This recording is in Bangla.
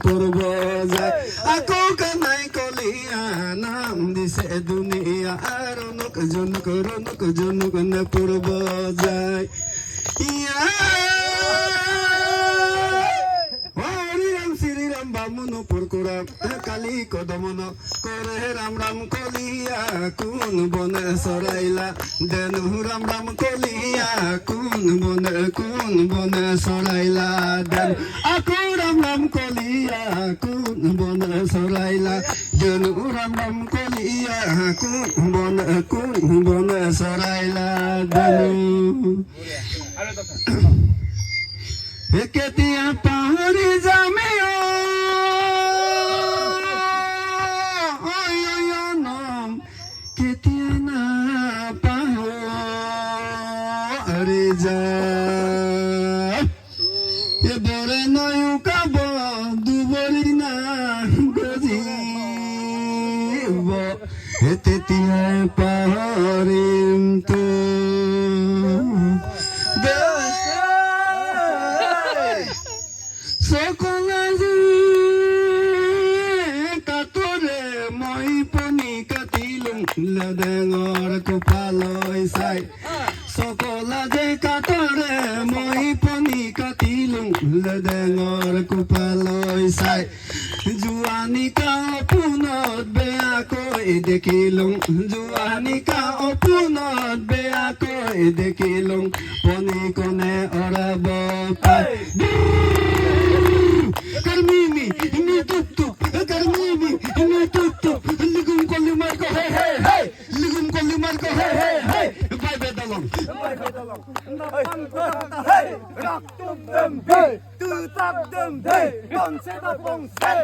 পূর্ব যায় আকো কানাই কলিয়া নাম দিছে দুনিয়া আর রনক জনক না পূর্ব যায় ইয়া হরি রাম শ্রী রাম বামন পুরকুরা কালী কদমন করে রাম রাম কলিয়া কোন বনে সরাইলা দেনু রাম রাম কলিয়া কোন বনে সরাইলা দেন আকো রাম রাম কলিয়া কোন বনে সরাইলা দেনু রাম রাম কলিয়া কোন বনে সরাইলা দেনু কেতিয়া পাহৰি যামে নাম কেতিয়া না পাহৰি যা এবাৰে নৌকাব দুবৰি না গজিব তেতিয়াই পাহৰিম তো সকলাজি কাতৰে মই পনি কাটিলুং লেডেঙৰ কোপালৈ চাই সকলাজি কাতৰে মই পনি কাটিলুং লেডেঙৰ কোপালৈ চাই জোৱানিকা অপোনত বেয়াকৈ দেখিলুং জোৱানিকা অপোনত বেয়াকৈ দেখিলুং পনি কনে অৰাব পাই Carmini, ini tutup, Carmini, ini tutup. Ligum kali marco, hey hey hey. Ligum kali marco, hey hey hey. Bye bye dalong. Hey, rock dem hey, tu tak dem hey, bong se da bong se.